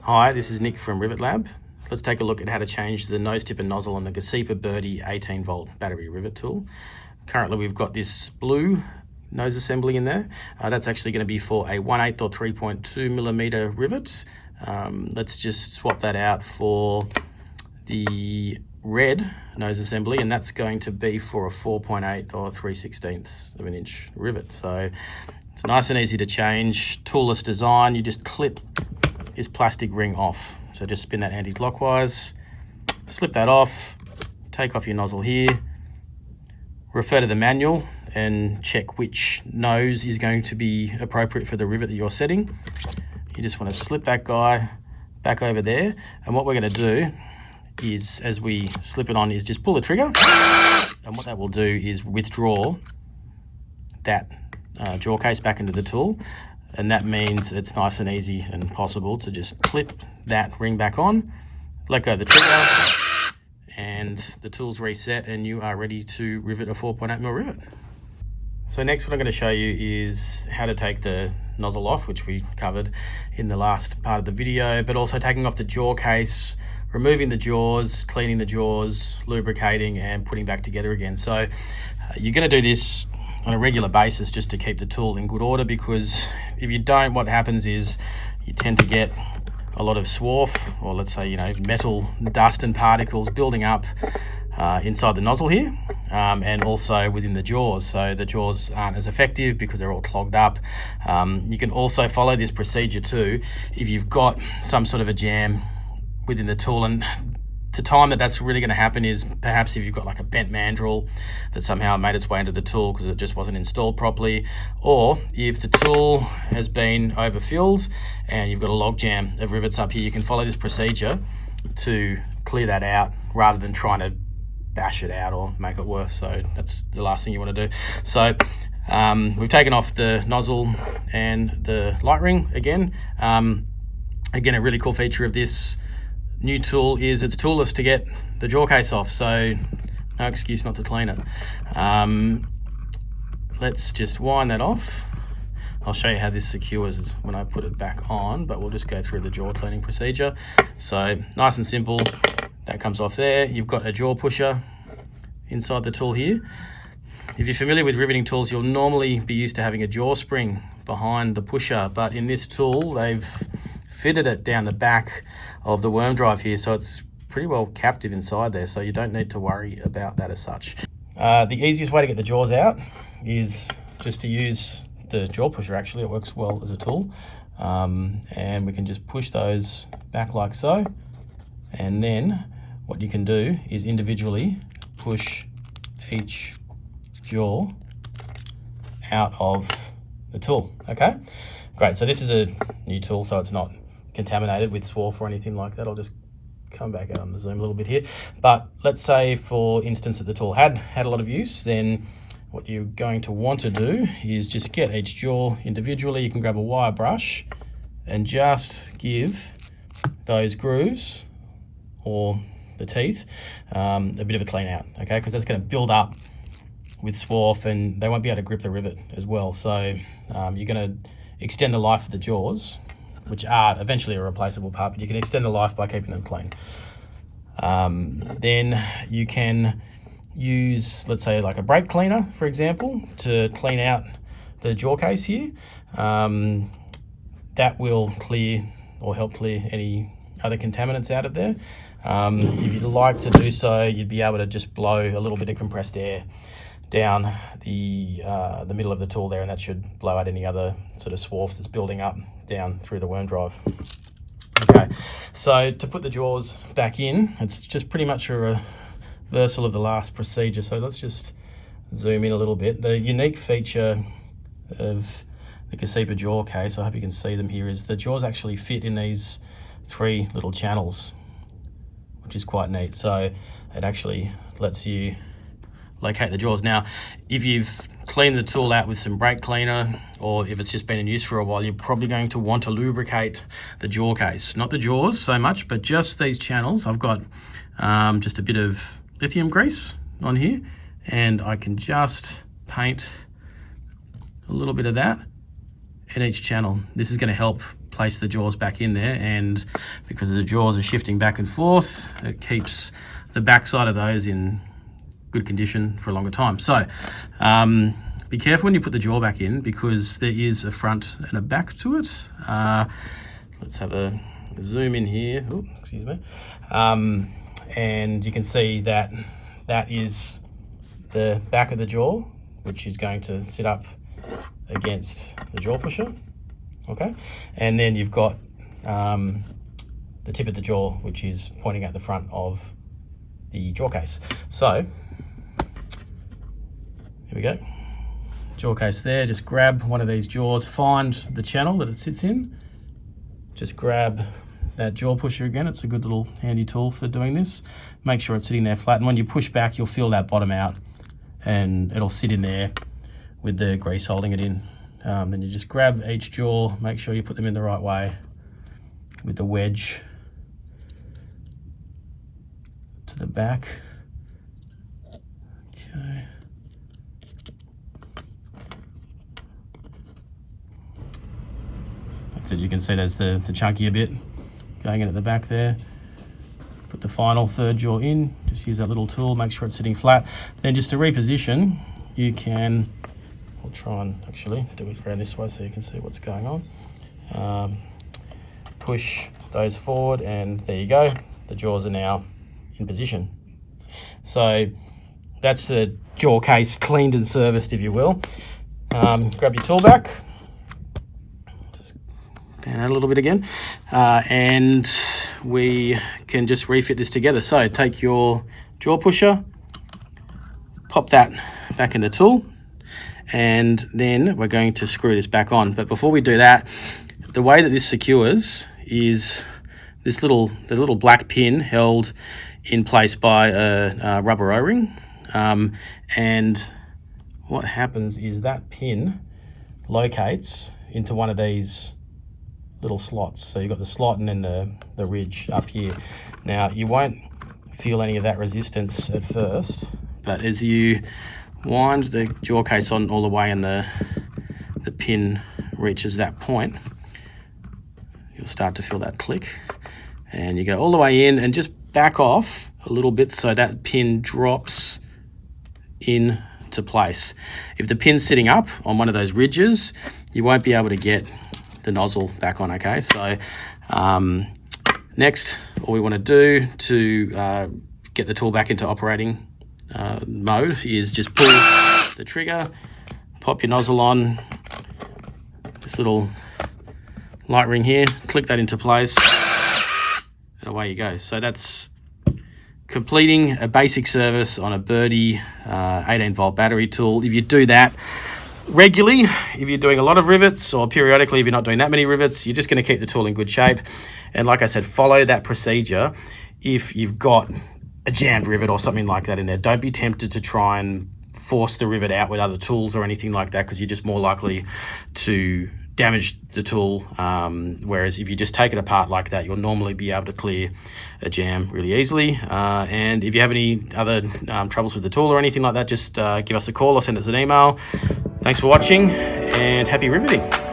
Hi, this is Nick from RivetLab. Let's take a look at how to change the nose tip and nozzle on the Gesipa Birdie 18-volt battery rivet tool. Currently we've got this blue nose assembly in there. That's actually going to be for a 1/8 or 3.2 millimeter rivet. Let's just swap that out for the red nose assembly, and that's going to be for a 4.8 or 3/16 of an inch rivet. So it's nice and easy to change, toolless design. You just clip this plastic ring off. So just spin that anti-clockwise, slip that off, take off your nozzle here, refer to the manual and check which nose is going to be appropriate for the rivet that you're setting. You just want to slip that guy back over there, and what we're going to do is, as we slip it on, is just pull the trigger, and what that will do is withdraw that jaw case back into the tool. And that means it's nice and easy and possible to just clip that ring back on, let go of the trigger, and the tool's reset and you are ready to rivet a 4.8mm rivet. So next what I'm going to show you is how to take the nozzle off, which we covered in the last part of the video, but also taking off the jaw case, removing the jaws, cleaning the jaws, lubricating and putting back together again. So you're going to do this on a regular basis just to keep the tool in good order, because if you don't, what happens is you tend to get a lot of swarf, or let's say, metal dust and particles building up inside the nozzle here, and also within the jaws. So the jaws aren't as effective because they're all clogged up. You can also follow this procedure too if you've got some sort of a jam within the tool, and the time that's really going to happen is perhaps if you've got like a bent mandrel that somehow made its way into the tool because it just wasn't installed properly, or if the tool has been overfilled and you've got a log jam of rivets up here. You can follow this procedure to clear that out rather than trying to bash it out or make it worse. So that's the last thing you want to do. So we've taken off the nozzle and the light ring again. Again, a really cool feature of this new tool is it's toolless to get the jaw case off, so no excuse not to clean it. Let's just wind that off. I'll show you how this secures when I put it back on, but we'll just go through the jaw cleaning procedure. So nice and simple, that comes off there. You've got a jaw pusher inside the tool here. If you're familiar with riveting tools, you'll normally be used to having a jaw spring behind the pusher, but in this tool they've fitted it down the back of the worm drive here, so it's pretty well captive inside there, so you don't need to worry about that as such. The easiest way to get the jaws out is just to use the jaw pusher. Actually, it works well as a tool, and we can just push those back like so, and then what you can do is individually push each jaw out of the tool. Okay, great. So this is a new tool, so it's not contaminated with swarf or anything like that. I'll just come back out on the zoom a little bit here. But let's say, for instance, that the tool had a lot of use, then what you're going to want to do is just get each jaw individually. You can grab a wire brush and just give those grooves or the teeth a bit of a clean out, okay? Because that's going to build up with swarf and they won't be able to grip the rivet as well. So you're going to extend the life of the jaws, which are eventually a replaceable part, but you can extend the life by keeping them clean. Then you can use, let's say, like a brake cleaner, for example, to clean out the jaw case here. That will clear or help clear any other contaminants out of there. If you'd like to do so, you'd be able to just blow a little bit of compressed air down the middle of the tool there, and that should blow out any other sort of swarf that's building up down through the worm drive. Okay, so to put the jaws back in, it's just pretty much a reversal of the last procedure. So let's just zoom in a little bit. The unique feature of the Gesipa jaw case, I hope you can see them here, is the jaws actually fit in these 3 little channels, which is quite neat. So it actually lets you locate the jaws. Now, if you've cleaned the tool out with some brake cleaner, or if it's just been in use for a while, you're probably going to want to lubricate the jaw case. Not the jaws so much, but just these channels. I've got just a bit of lithium grease on here, and I can just paint a little bit of that in each channel. This is going to help place the jaws back in there, and because the jaws are shifting back and forth, it keeps the backside of those in good condition for a longer time. So be careful when you put the jaw back in, because there is a front and a back to it. Let's have a zoom in here. Ooh, excuse me. And you can see that that is the back of the jaw, which is going to sit up against the jaw pusher. Okay, and then you've got the tip of the jaw, which is pointing at the front of the jaw case. So here we go, jaw case there. Just grab one of these jaws, find the channel that it sits in, just grab that jaw pusher again. It's a good little handy tool for doing this. Make sure it's sitting there flat, and when you push back, you'll feel that bottom out and it'll sit in there with the grease holding it in. Then you just grab each jaw, make sure you put them in the right way with the wedge to the back. Okay. That's it. You can see there's the chunkier bit going in at the back there. Put the final third jaw in, just use that little tool, make sure it's sitting flat. Then just to reposition, you can, I'll try and actually do it around this way so you can see what's going on. Push those forward, and there you go. The jaws are now in position. So that's the jaw case cleaned and serviced, if you will. Grab your tool back, just pan out a little bit again, and we can just refit this together. So take your jaw pusher, pop that back in the tool, and then we're going to screw this back on. But before we do that, the way that this secures is this little black pin held in place by a rubber O-ring, and what happens is that pin locates into one of these little slots. So you've got the slot and then the ridge up here. Now you won't feel any of that resistance at first, but as you wind the jaw case on all the way and the pin reaches that point, you'll start to feel that click, and you go all the way in and just back off a little bit so that pin drops into place. If the pin's sitting up on one of those ridges, you won't be able to get the nozzle back on. Okay, so next, all we want to do to get the tool back into operating mode is just pull the trigger, pop your nozzle on this little light ring here, click that into place, and away you go. So that's completing a basic service on a Birdie 18-volt battery tool. If you do that regularly, if you're doing a lot of rivets, or periodically if you're not doing that many rivets, you're just going to keep the tool in good shape. And like I said, follow that procedure. If you've got a jammed rivet or something like that in there, don't be tempted to try and force the rivet out with other tools or anything like that, because you're just more likely to damage the tool, whereas if you just take it apart like that, you'll normally be able to clear a jam really easily. And if you have any other troubles with the tool or anything like that, just give us a call or send us an email. Thanks for watching, and happy riveting.